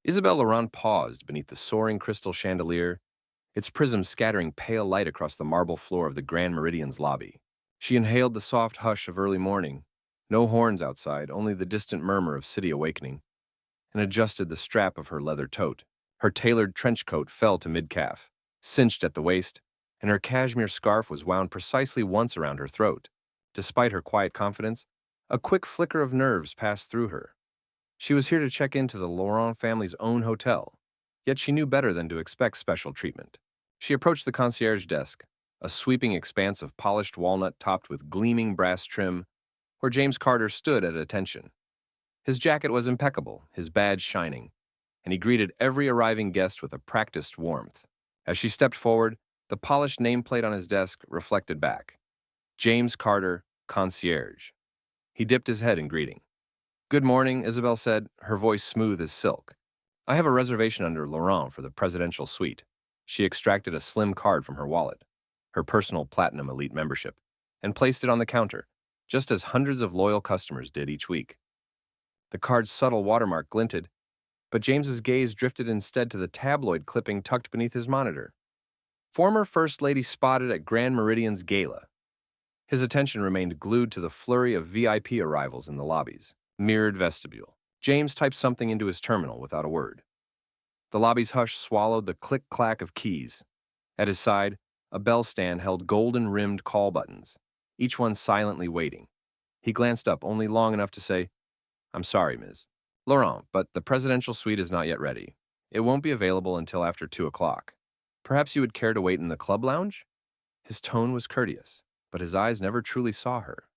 Isabelle Laurent paused beneath the soaring crystal chandelier, its prisms scattering pale light across the marble floor of the Grand Meridian's lobby. She inhaled the soft hush of early morning, no horns outside, only the distant murmur of city awakening, and adjusted the strap of her leather tote. Her tailored trench coat fell to mid-calf, cinched at the waist, and her cashmere scarf was wound precisely once around her throat. Despite her quiet confidence, a quick flicker of nerves passed through her. She was here to check into the Laurent family's own hotel, yet she knew better than to expect special treatment. She approached the concierge desk, a sweeping expanse of polished walnut topped with gleaming brass trim, where James Carter stood at attention. His jacket was impeccable, his badge shining, and he greeted every arriving guest with a practiced warmth. As she stepped forward, the polished nameplate on his desk reflected back. James Carter, Concierge. He dipped his head in greeting. "Good morning," Isabel said, her voice smooth as silk. "I have a reservation under Laurent for the presidential suite." She extracted a slim card from her wallet, her personal Platinum Elite membership, and placed it on the counter, just as hundreds of loyal customers did each week. The card's subtle watermark glinted, but James's gaze drifted instead to the tabloid clipping tucked beneath his monitor. Former First Lady spotted at Grand Meridian's gala. His attention remained glued to the flurry of VIP arrivals in the lobbies. Mirrored vestibule. James typed something into his terminal without a word. The lobby's hush swallowed the click-clack of keys. At his side, a bell stand held golden-rimmed call buttons, each one silently waiting. He glanced up only long enough to say, "I'm sorry, Ms. Laurent, but the presidential suite is not yet ready. It won't be available until after 2 o'clock. Perhaps you would care to wait in the club lounge?" His tone was courteous, but his eyes never truly saw her.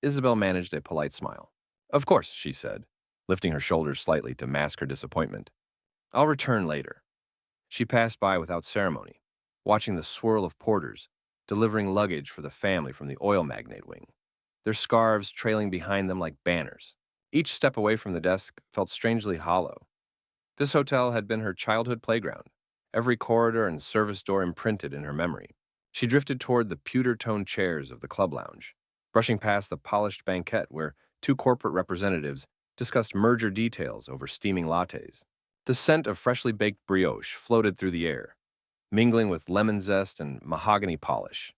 Isabel managed a polite smile. "Of course," she said, lifting her shoulders slightly to mask her disappointment. "I'll return later." She passed by without ceremony, watching the swirl of porters, delivering luggage for the family from the oil magnate wing, their scarves trailing behind them like banners. Each step away from the desk felt strangely hollow. This hotel had been her childhood playground, every corridor and service door imprinted in her memory. She drifted toward the pewter-toned chairs of the club lounge, brushing past the polished banquette where two corporate representatives discussed merger details over steaming lattes. The scent of freshly baked brioche floated through the air, mingling with lemon zest and mahogany polish.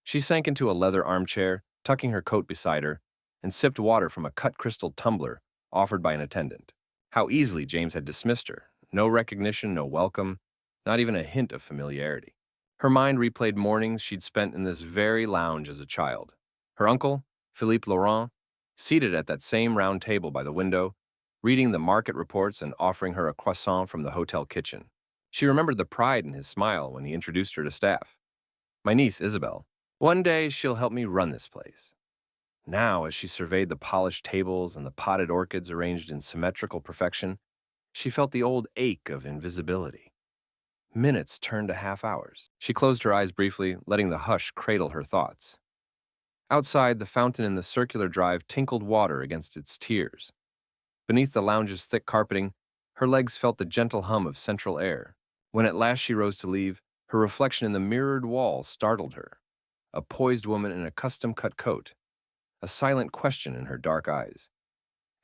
She sank into a leather armchair, tucking her coat beside her, and sipped water from a cut crystal tumbler offered by an attendant. How easily James had dismissed her. No recognition, no welcome, not even a hint of familiarity. Her mind replayed mornings she'd spent in this very lounge as a child. Her uncle, Philippe Laurent, seated at that same round table by the window, reading the market reports and offering her a croissant from the hotel kitchen. She remembered the pride in his smile when he introduced her to staff. "My niece, Isabel. One day she'll help me run this place." Now, as she surveyed the polished tables and the potted orchids arranged in symmetrical perfection, she felt the old ache of invisibility. Minutes turned to half hours. She closed her eyes briefly, letting the hush cradle her thoughts. Outside, the fountain in the circular drive tinkled water against its tiers. Beneath the lounge's thick carpeting, her legs felt the gentle hum of central air. When at last she rose to leave, her reflection in the mirrored wall startled her. A poised woman in a custom-cut coat, a silent question in her dark eyes.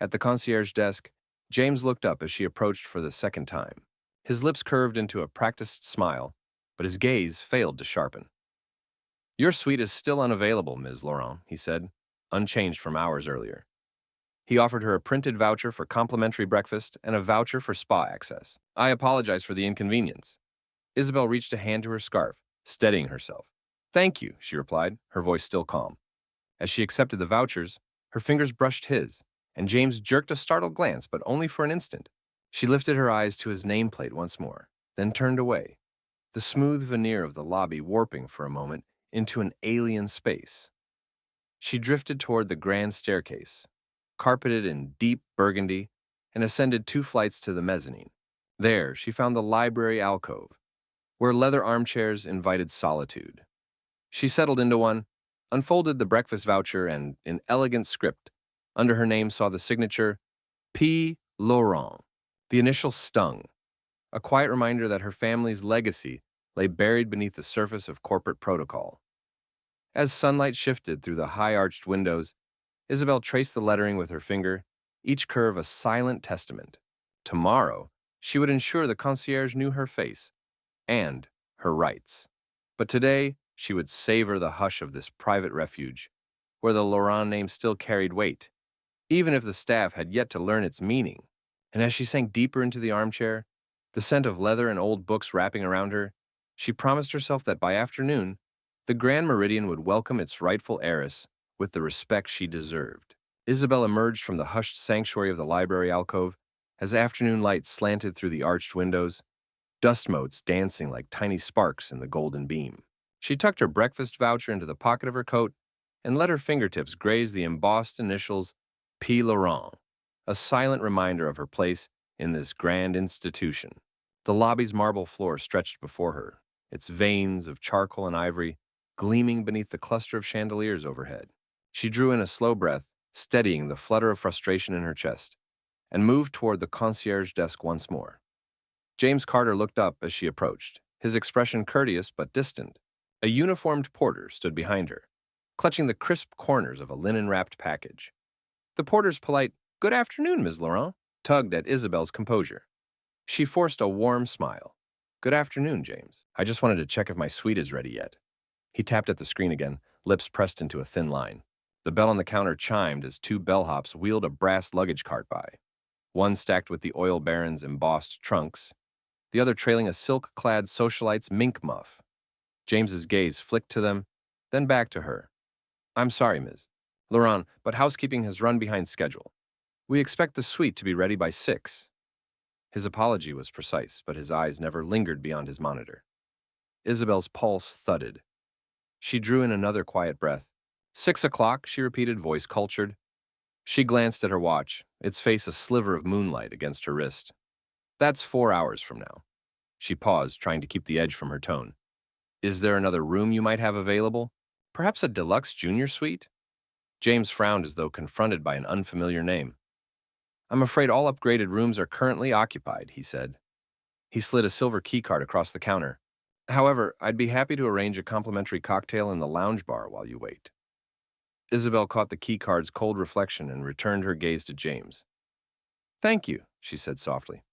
At the concierge desk, James looked up as she approached for the second time. His lips curved into a practiced smile, but his gaze failed to sharpen. "Your suite is still unavailable, Ms. Laurent," he said, unchanged from hours earlier. He offered her a printed voucher for complimentary breakfast and a voucher for spa access. "I apologize for the inconvenience." Isabel reached a hand to her scarf, steadying herself. "Thank you," she replied, her voice still calm. As she accepted the vouchers, her fingers brushed his, and James jerked a startled glance, but only for an instant. She lifted her eyes to his nameplate once more, then turned away, the smooth veneer of the lobby warping for a moment into an alien space. She drifted toward the grand staircase, carpeted in deep burgundy, and ascended 2 flights to the mezzanine. There, she found the library alcove, where leather armchairs invited solitude. She settled into one, unfolded the breakfast voucher, and, in elegant script, under her name saw the signature, P. Laurent. The initial stung, a quiet reminder that her family's legacy lay buried beneath the surface of corporate protocol. As sunlight shifted through the high-arched windows, Isabel traced the lettering with her finger, each curve a silent testament. Tomorrow, She would ensure the concierge knew her face and her rights. But today, she would savor the hush of this private refuge, where the Laurent name still carried weight, even if the staff had yet to learn its meaning. And as she sank deeper into the armchair, the scent of leather and old books wrapping around her, she promised herself that by afternoon, the Grand Meridian would welcome its rightful heiress with the respect she deserved. Isabel emerged from the hushed sanctuary of the library alcove as afternoon light slanted through the arched windows, dust motes dancing like tiny sparks in the golden beam. She tucked her breakfast voucher into the pocket of her coat and let her fingertips graze the embossed initials P. Laurent, a silent reminder of her place in this grand institution. The lobby's marble floor stretched before her, its veins of charcoal and ivory gleaming beneath the cluster of chandeliers overhead. She drew in a slow breath, steadying the flutter of frustration in her chest, and moved toward the concierge desk once more. James Carter looked up as she approached, his expression courteous but distant. A uniformed porter stood behind her, clutching the crisp corners of a linen-wrapped package. The porter's polite, "Good afternoon, Ms. Laurent," tugged at Isabel's composure. She forced a warm smile. "Good afternoon, James. I just wanted to check if my suite is ready yet." He tapped at the screen again, lips pressed into a thin line. The bell on the counter chimed as two bellhops wheeled a brass luggage cart by, one stacked with the oil baron's embossed trunks, the other trailing a silk-clad socialite's mink muff. James's gaze flicked to them, then back to her. "I'm sorry, Ms. Laurent, but housekeeping has run behind schedule. We expect the suite to be ready by 6. His apology was precise, but his eyes never lingered beyond his monitor. Isabel's pulse thudded. She drew in another quiet breath. 6 o'clock, she repeated, voice cultured. She glanced at her watch, its face a sliver of moonlight against her wrist. That's 4 hours from now. She paused, trying to keep the edge from her tone. Is there another room you might have available? Perhaps a deluxe junior suite? James frowned as though confronted by an unfamiliar name. I'm afraid all upgraded rooms are currently occupied, he said. He slid a silver keycard across the counter. However, I'd be happy to arrange a complimentary cocktail in the lounge bar while you wait. Isabel caught the keycard's cold reflection and returned her gaze to James. Thank you, she said softly,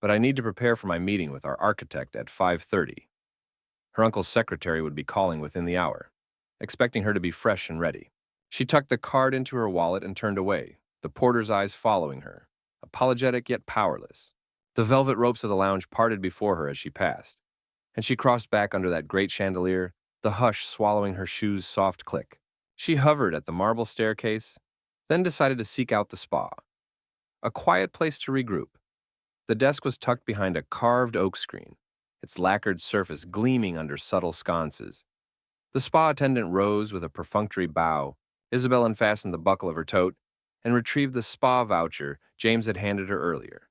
but I need to prepare for my meeting with our architect at 5:30. Her uncle's secretary would be calling within the hour, expecting her to be fresh and ready. She tucked the card into her wallet and turned away, the porter's eyes following her, apologetic yet powerless. The velvet ropes of the lounge parted before her as she passed, and she crossed back under that great chandelier, the hush swallowing her shoe's soft click. She hovered at the marble staircase, then decided to seek out the spa, a quiet place to regroup. The desk was tucked behind a carved oak screen, its lacquered surface gleaming under subtle sconces. The spa attendant rose with a perfunctory bow. Isabel unfastened the buckle of her tote and retrieved the spa voucher James had handed her earlier.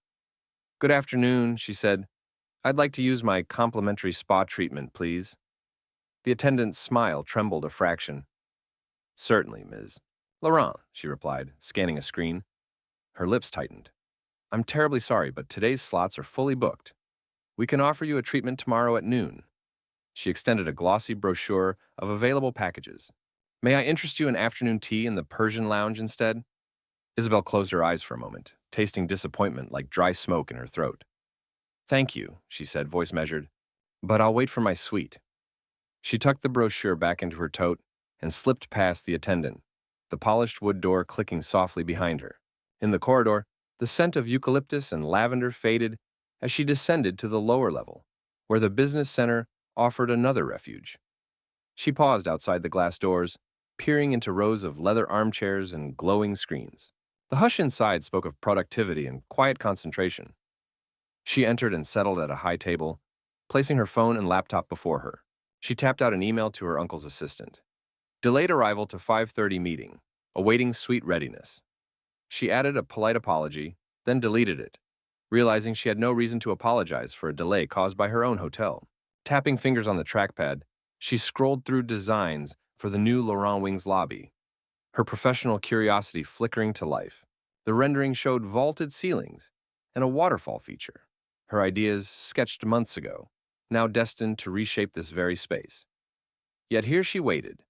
Good afternoon, she said. I'd like to use my complimentary spa treatment, please. The attendant's smile trembled a fraction. Certainly, Ms. Laurent, she replied, scanning a screen. Her lips tightened. I'm terribly sorry, but today's slots are fully booked. We can offer you a treatment tomorrow at noon. She extended a glossy brochure of available packages. May I interest you in afternoon tea in the Persian lounge instead? Isabel closed her eyes for a moment, tasting disappointment like dry smoke in her throat. Thank you, she said, voice measured, but I'll wait for my suite. She tucked the brochure back into her tote and slipped past the attendant, the polished wood door clicking softly behind her. In the corridor, the scent of eucalyptus and lavender faded as she descended to the lower level, where the business center offered another refuge. She paused outside the glass doors, peering into rows of leather armchairs and glowing screens. The hush inside spoke of productivity and quiet concentration. She entered and settled at a high table, placing her phone and laptop before her. She tapped out an email to her uncle's assistant. Delayed arrival to 5:30 meeting, awaiting suite readiness. She added a polite apology, then deleted it, realizing she had no reason to apologize for a delay caused by her own hotel. Tapping fingers on the trackpad, she scrolled through designs for the new Laurent Wings lobby, her professional curiosity flickering to life. The rendering showed vaulted ceilings and a waterfall feature, her ideas sketched months ago, now destined to reshape this very space. Yet here she waited,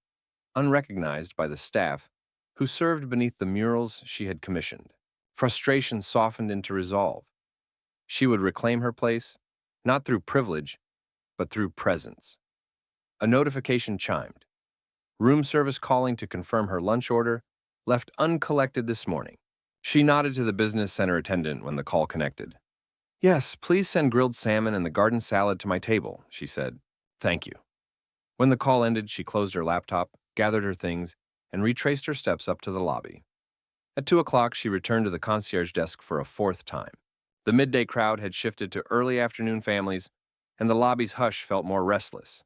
unrecognized by the staff who served beneath the murals she had commissioned. Frustration softened into resolve. She would reclaim her place, not through privilege, but through presence. A notification chimed. Room service calling to confirm her lunch order, left uncollected this morning. She nodded to the business center attendant when the call connected. Yes, please send grilled salmon and the garden salad to my table, she said. Thank you. When the call ended, she closed her laptop, gathered her things, and retraced her steps up to the lobby. At 2 o'clock, she returned to the concierge desk for a fourth time. The midday crowd had shifted to early afternoon families, and the lobby's hush felt more restless.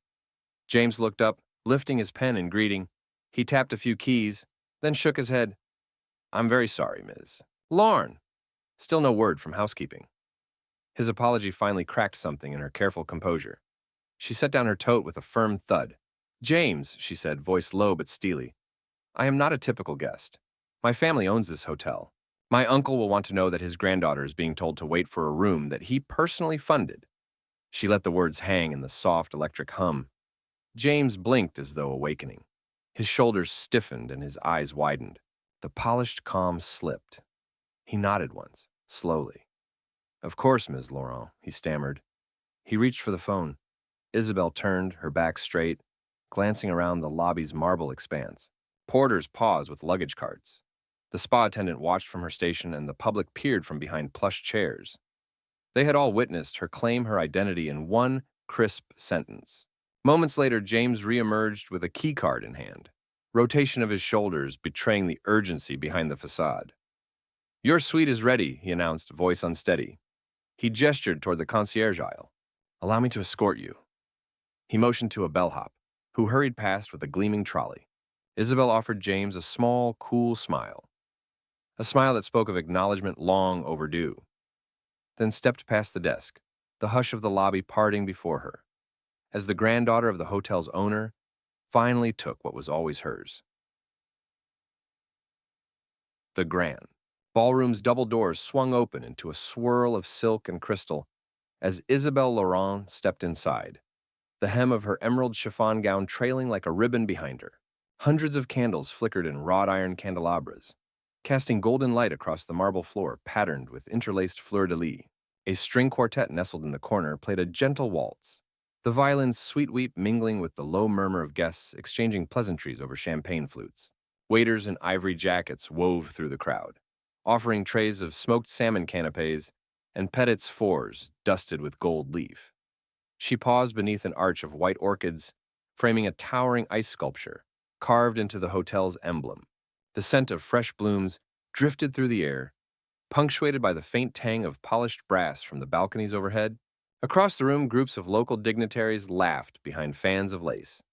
James looked up, lifting his pen in greeting. He tapped a few keys, then shook his head. I'm very sorry, Ms. Lorne. Still no word from housekeeping. His apology finally cracked something in her careful composure. She set down her tote with a firm thud. James, she said, voice low but steely, I am not a typical guest. My family owns this hotel. My uncle will want to know that his granddaughter is being told to wait for a room that he personally funded. She let the words hang in the soft electric hum. James blinked as though awakening. His shoulders stiffened and his eyes widened. The polished calm slipped. He nodded once, slowly. Of course, Ms. Laurent, he stammered. He reached for the phone. Isabel turned, her back straight, glancing around the lobby's marble expanse. Porters paused with luggage carts. The spa attendant watched from her station, and the public peered from behind plush chairs. They had all witnessed her claim her identity in one crisp sentence. Moments later, James reemerged with a keycard in hand, rotation of his shoulders betraying the urgency behind the facade. Your suite is ready, he announced, voice unsteady. He gestured toward the concierge aisle. Allow me to escort you. He motioned to a bellhop, who hurried past with a gleaming trolley. Isabel offered James a small, cool smile. A smile that spoke of acknowledgement long overdue. Then stepped past the desk, the hush of the lobby parting before her, as the granddaughter of the hotel's owner finally took what was always hers. The Grand. Ballroom's double doors swung open into a swirl of silk and crystal as Isabel Laurent stepped inside, the hem of her emerald chiffon gown trailing like a ribbon behind her. Hundreds of candles flickered in wrought iron candelabras, casting golden light across the marble floor patterned with interlaced fleur-de-lis. A string quartet nestled in the corner played a gentle waltz, the violin's sweet weep mingling with the low murmur of guests exchanging pleasantries over champagne flutes. Waiters in ivory jackets wove through the crowd, offering trays of smoked salmon canapes and petits fours dusted with gold leaf. She paused beneath an arch of white orchids, framing a towering ice sculpture carved into the hotel's emblem. The scent of fresh blooms drifted through the air, punctuated by the faint tang of polished brass from the balconies overhead. Across the room, groups of local dignitaries laughed behind fans of lace,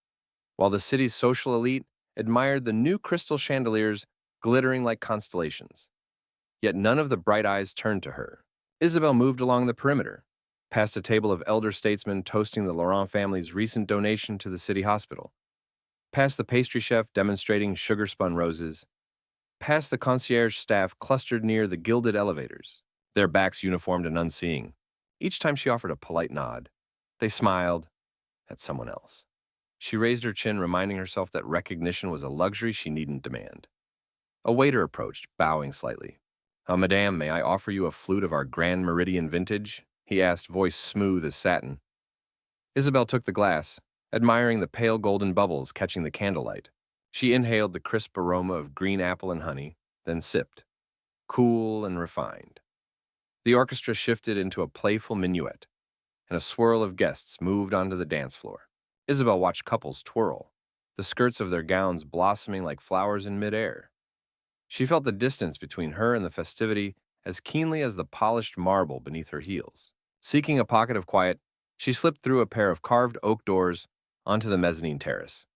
while the city's social elite admired the new crystal chandeliers glittering like constellations. Yet none of the bright eyes turned to her. Isabel moved along the perimeter, past a table of elder statesmen toasting the Laurent family's recent donation to the city hospital, past the pastry chef demonstrating sugar-spun roses, past the concierge staff clustered near the gilded elevators, their backs uniformed and unseeing. Each time she offered a polite nod, they smiled at someone else. She raised her chin, reminding herself that recognition was a luxury she needn't demand. A waiter approached, bowing slightly. Madame, may I offer you a flute of our Grand Meridian vintage? He asked, voice smooth as satin. Isabel took the glass, admiring the pale golden bubbles catching the candlelight. She inhaled the crisp aroma of green apple and honey, then sipped, cool and refined. The orchestra shifted into a playful minuet, and a swirl of guests moved onto the dance floor. Isabel watched couples twirl, the skirts of their gowns blossoming like flowers in midair. She felt the distance between her and the festivity as keenly as the polished marble beneath her heels. Seeking a pocket of quiet, she slipped through a pair of carved oak doors onto the mezzanine terrace.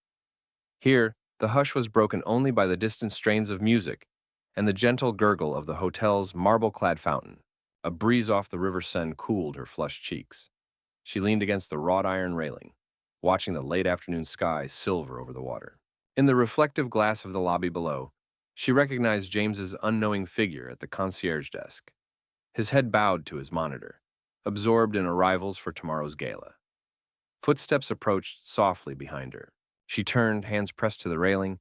Here, the hush was broken only by the distant strains of music and the gentle gurgle of the hotel's marble-clad fountain. A breeze off the River Seine cooled her flushed cheeks. She leaned against the wrought iron railing, watching the late afternoon sky silver over the water. In the reflective glass of the lobby below, she recognized James's unknowing figure at the concierge desk. His head bowed to his monitor, absorbed in arrivals for tomorrow's gala. Footsteps approached softly behind her. She turned, hands pressed to the railing,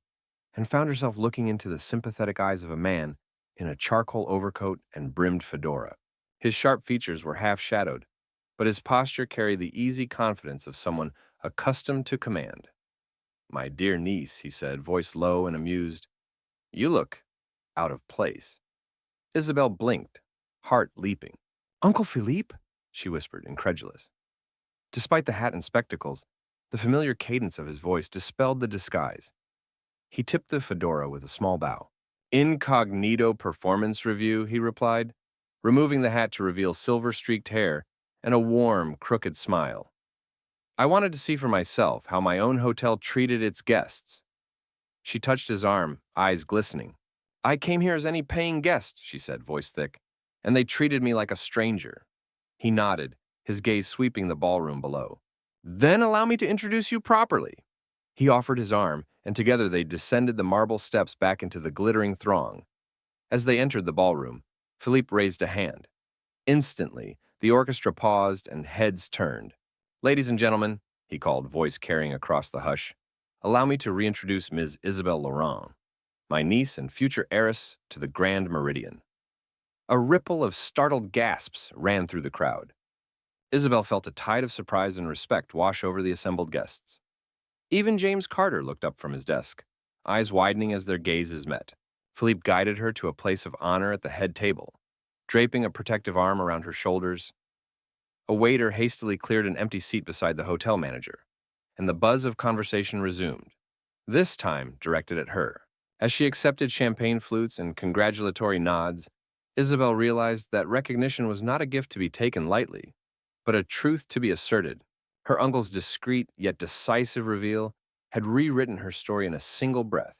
and found herself looking into the sympathetic eyes of a man in a charcoal overcoat and brimmed fedora. His sharp features were half-shadowed, but his posture carried the easy confidence of someone accustomed to command. "My dear niece," he said, voice low and amused, "you look out of place." Isabel blinked, heart leaping. "Uncle Philippe?" she whispered, incredulous. Despite the hat and spectacles, the familiar cadence of his voice dispelled the disguise. He tipped the fedora with a small bow. "Incognito performance review," he replied, removing the hat to reveal silver-streaked hair and a warm, crooked smile. "I wanted to see for myself how my own hotel treated its guests." She touched his arm, eyes glistening. "I came here as any paying guest," she said, voice thick, "and they treated me like a stranger." He nodded, his gaze sweeping the ballroom below. "Then allow me to introduce you properly." He offered his arm, and together they descended the marble steps back into the glittering throng. As they entered the ballroom, Philippe raised a hand. Instantly, the orchestra paused and heads turned. "Ladies and gentlemen," he called, voice carrying across the hush, "allow me to reintroduce Ms. Isabelle Laurent, my niece and future heiress to the Grand Meridian." A ripple of startled gasps ran through the crowd. Isabel felt a tide of surprise and respect wash over the assembled guests. Even James Carter looked up from his desk, eyes widening as their gazes met. Philippe guided her to a place of honor at the head table, draping a protective arm around her shoulders. A waiter hastily cleared an empty seat beside the hotel manager, and the buzz of conversation resumed, this time directed at her. As she accepted champagne flutes and congratulatory nods, Isabel realized that recognition was not a gift to be taken lightly, but a truth to be asserted. Her uncle's discreet yet decisive reveal had rewritten her story in a single breath.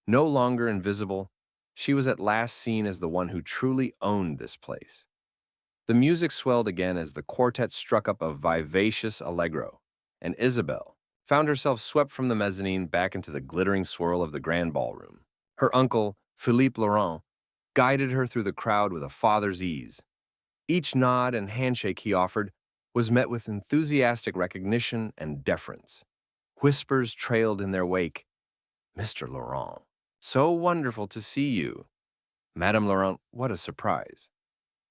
No longer invisible, she was at last seen as the one who truly owned this place. The music swelled again as the quartet struck up a vivacious allegro, and Isabel found herself swept from the mezzanine back into the glittering swirl of the grand ballroom. Her uncle, Philippe Laurent, guided her through the crowd with a father's ease. Each nod and handshake he offered was met with enthusiastic recognition and deference. Whispers trailed in their wake. "Mr. Laurent, so wonderful to see you." "Madame Laurent, what a surprise."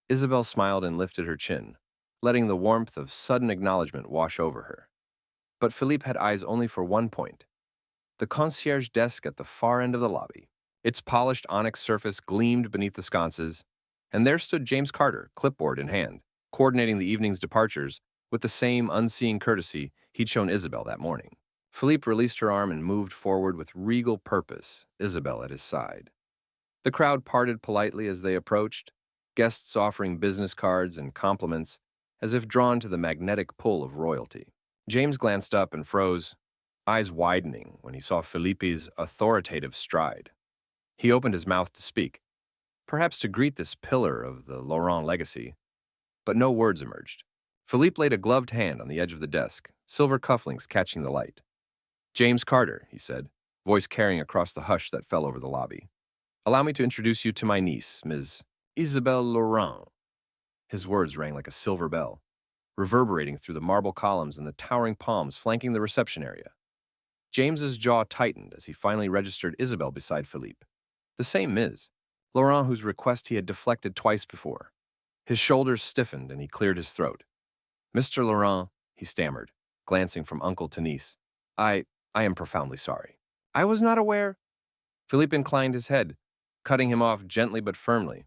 Isabel smiled and lifted her chin, letting the warmth of sudden acknowledgement wash over her. But Philippe had eyes only for one point, the concierge desk at the far end of the lobby. Its polished onyx surface gleamed beneath the sconces, and there stood James Carter, clipboard in hand, coordinating the evening's departures with the same unseeing courtesy he'd shown Isabel that morning. Philippe released her arm and moved forward with regal purpose, Isabel at his side. The crowd parted politely as they approached, guests offering business cards and compliments as if drawn to the magnetic pull of royalty. James glanced up and froze, eyes widening when he saw Philippe's authoritative stride. He opened his mouth to speak, perhaps to greet this pillar of the Laurent legacy, but no words emerged. Philippe laid a gloved hand on the edge of the desk, silver cufflinks catching the light. "James Carter," he said, voice carrying across the hush that fell over the lobby. "Allow me to introduce you to my niece, Ms. Isabelle Laurent." His words rang like a silver bell, reverberating through the marble columns and the towering palms flanking the reception area. James's jaw tightened as he finally registered Isabel beside Philippe. The same Ms. Laurent whose request he had deflected twice before. His shoulders stiffened and he cleared his throat. "Mr. Laurent," he stammered, glancing from uncle to niece, I am profoundly sorry. I was not aware." Philippe inclined his head, cutting him off gently but firmly.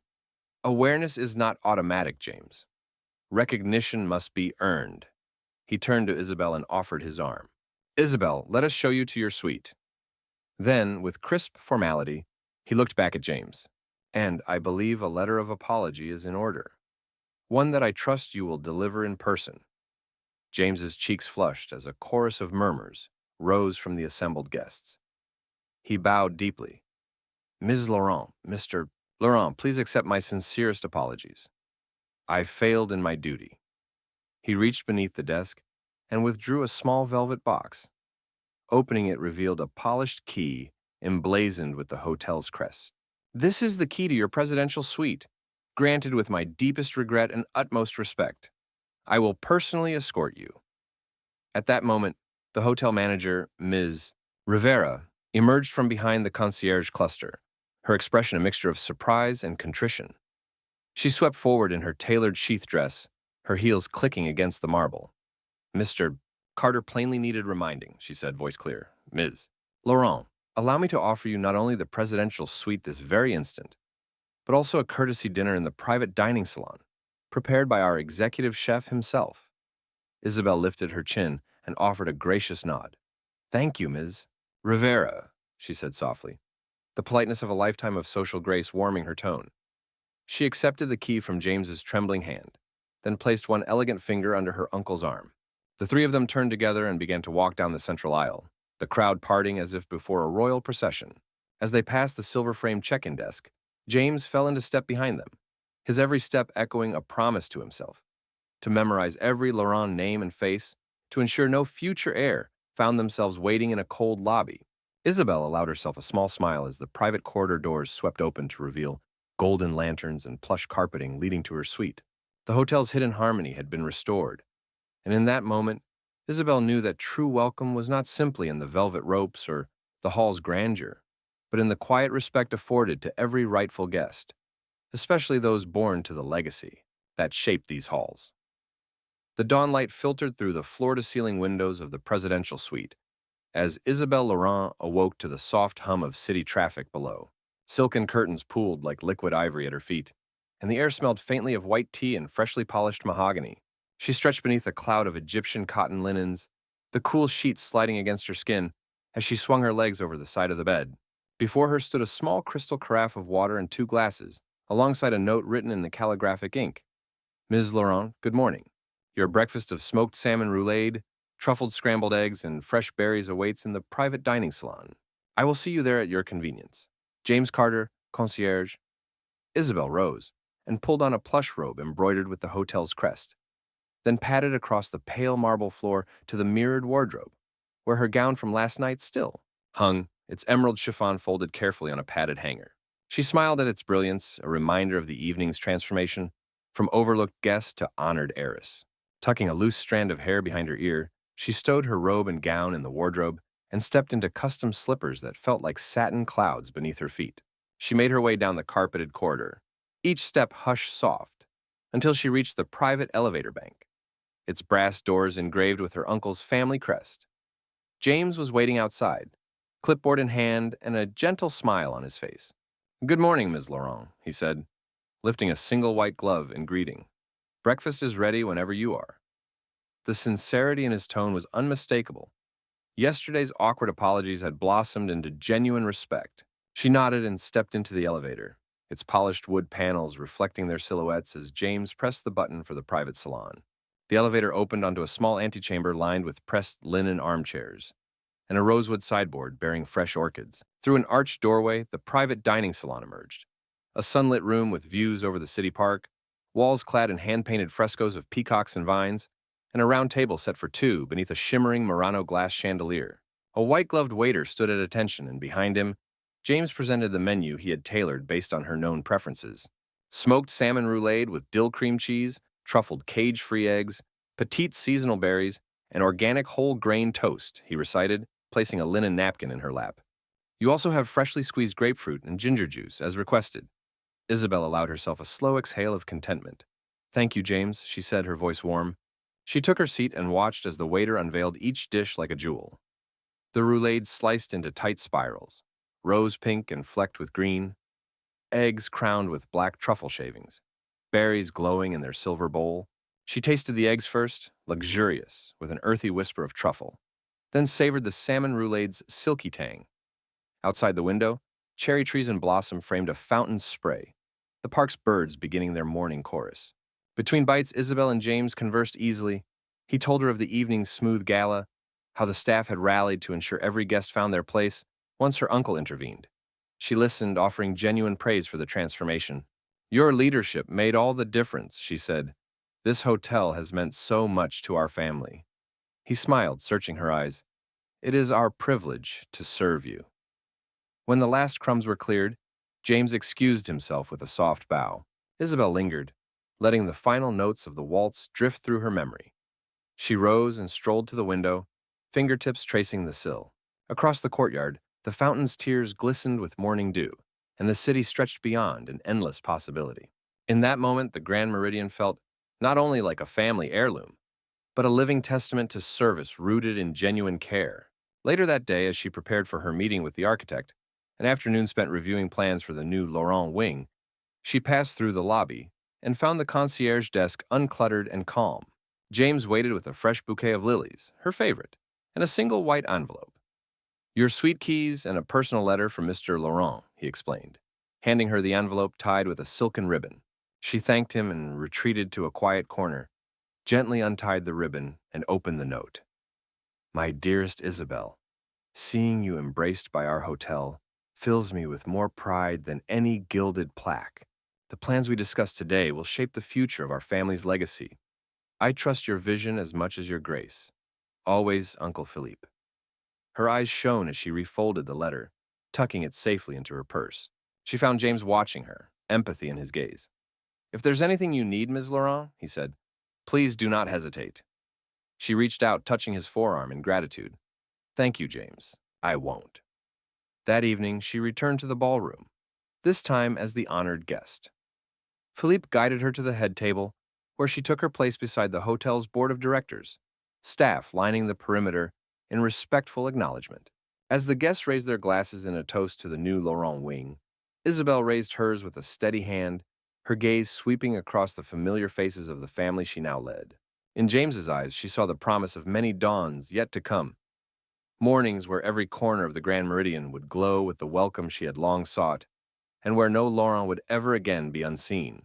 "Awareness is not automatic, James. Recognition must be earned." He turned to Isabel and offered his arm. "Isabel, let us show you to your suite." Then, with crisp formality, he looked back at James. "And I believe a letter of apology is in order. One that I trust you will deliver in person." James's cheeks flushed as a chorus of murmurs rose from the assembled guests. He bowed deeply. "Ms. Laurent, Mr. Laurent, please accept my sincerest apologies. I failed in my duty." He reached beneath the desk and withdrew a small velvet box. Opening it revealed a polished key emblazoned with the hotel's crest. "This is the key to your presidential suite, granted with my deepest regret and utmost respect. I will personally escort you." At that moment, the hotel manager, Ms. Rivera, emerged from behind the concierge cluster, her expression a mixture of surprise and contrition. She swept forward in her tailored sheath dress, her heels clicking against the marble. Mr. Carter plainly needed reminding, she said, voice clear. Ms. Laurent, allow me to offer you not only the presidential suite this very instant, but also a courtesy dinner in the private dining salon, prepared by our executive chef himself. Isabel lifted her chin and offered a gracious nod. Thank you, Ms. Rivera, she said softly, the politeness of a lifetime of social grace warming her tone. She accepted the key from James's trembling hand, then placed one elegant finger under her uncle's arm. The three of them turned together and began to walk down the central aisle, the crowd parting as if before a royal procession. As they passed the silver-framed check-in desk, James fell into step behind them, his every step echoing a promise to himself, to memorize every Laurent name and face, to ensure no future heir found themselves waiting in a cold lobby. Isabel allowed herself a small smile as the private corridor doors swept open to reveal golden lanterns and plush carpeting leading to her suite. The hotel's hidden harmony had been restored, and in that moment, Isabel knew that true welcome was not simply in the velvet ropes or the hall's grandeur, but in the quiet respect afforded to every rightful guest, especially those born to the legacy that shaped these halls. The dawnlight filtered through the floor-to-ceiling windows of the presidential suite as Isabel Laurent awoke to the soft hum of city traffic below. Silken curtains pooled like liquid ivory at her feet, and the air smelled faintly of white tea and freshly polished mahogany. She stretched beneath a cloud of Egyptian cotton linens, the cool sheets sliding against her skin as she swung her legs over the side of the bed. Before her stood a small crystal carafe of water and two glasses, alongside a note written in the calligraphic ink. Ms. Laurent, good morning. Your breakfast of smoked salmon roulade, truffled scrambled eggs, and fresh berries awaits in the private dining salon. I will see you there at your convenience. James Carter, Concierge. Isabel rose and pulled on a plush robe embroidered with the hotel's crest, then padded across the pale marble floor to the mirrored wardrobe, where her gown from last night still hung, its emerald chiffon folded carefully on a padded hanger. She smiled at its brilliance, a reminder of the evening's transformation from overlooked guest to honored heiress. Tucking a loose strand of hair behind her ear, she stowed her robe and gown in the wardrobe and stepped into custom slippers that felt like satin clouds beneath her feet. She made her way down the carpeted corridor, each step hush soft, until she reached the private elevator bank, its brass doors engraved with her uncle's family crest. James was waiting outside, clipboard in hand and a gentle smile on his face. Good morning, Ms. Laurent, he said, lifting a single white glove in greeting. Breakfast is ready whenever you are. The sincerity in his tone was unmistakable. Yesterday's awkward apologies had blossomed into genuine respect. She nodded and stepped into the elevator, its polished wood panels reflecting their silhouettes as James pressed the button for the private salon. The elevator opened onto a small antechamber lined with pressed linen armchairs and a rosewood sideboard bearing fresh orchids. Through an arched doorway, the private dining salon emerged, a sunlit room with views over the city park, walls clad in hand-painted frescoes of peacocks and vines, and a round table set for two beneath a shimmering Murano glass chandelier. A white-gloved waiter stood at attention, and behind him, James presented the menu he had tailored based on her known preferences. Smoked salmon roulade with dill cream cheese, truffled cage-free eggs, petite seasonal berries, and organic whole-grain toast, he recited, placing a linen napkin in her lap. You also have freshly squeezed grapefruit and ginger juice, as requested. Isabel allowed herself a slow exhale of contentment. Thank you, James, she said, her voice warm. She took her seat and watched as the waiter unveiled each dish like a jewel. The roulade sliced into tight spirals, rose pink and flecked with green, eggs crowned with black truffle shavings, berries glowing in their silver bowl. She tasted the eggs first, luxurious, with an earthy whisper of truffle, then savored the salmon roulade's silky tang. Outside the window, cherry trees in blossom framed a fountain spray, the park's birds beginning their morning chorus. Between bites, Isabel and James conversed easily. He told her of the evening's smooth gala, how the staff had rallied to ensure every guest found their place once her uncle intervened. She listened, offering genuine praise for the transformation. Your leadership made all the difference, she said. This hotel has meant so much to our family. He smiled, searching her eyes. It is our privilege to serve you. When the last crumbs were cleared, James excused himself with a soft bow. Isabel lingered, letting the final notes of the waltz drift through her memory. She rose and strolled to the window, fingertips tracing the sill. Across the courtyard, the fountain's tiers glistened with morning dew, and the city stretched beyond an endless possibility. In that moment, the Grand Meridian felt not only like a family heirloom, but a living testament to service rooted in genuine care. Later that day, as she prepared for her meeting with the architect, an afternoon spent reviewing plans for the new Laurent wing, she passed through the lobby and found the concierge desk uncluttered and calm. James waited with a fresh bouquet of lilies, her favorite, and a single white envelope. Your suite keys and a personal letter from Mr. Laurent, he explained, handing her the envelope tied with a silken ribbon. She thanked him and retreated to a quiet corner, gently untied the ribbon, and opened the note. My dearest Isabel, seeing you embraced by our hotel fills me with more pride than any gilded plaque. The plans we discussed today will shape the future of our family's legacy. I trust your vision as much as your grace. Always, Uncle Philippe. Her eyes shone as she refolded the letter, tucking it safely into her purse. She found James watching her, empathy in his gaze. If there's anything you need, Ms. Laurent, he said, please do not hesitate. She reached out, touching his forearm in gratitude. Thank you, James. I won't. That evening, she returned to the ballroom, this time as the honored guest. Philippe guided her to the head table, where she took her place beside the hotel's board of directors, staff lining the perimeter in respectful acknowledgement. As the guests raised their glasses in a toast to the new Laurent wing, Isabel raised hers with a steady hand, her gaze sweeping across the familiar faces of the family she now led. In James's eyes, she saw the promise of many dawns yet to come, mornings where every corner of the Grand Meridian would glow with the welcome she had long sought, and where no Laurent would ever again be unseen.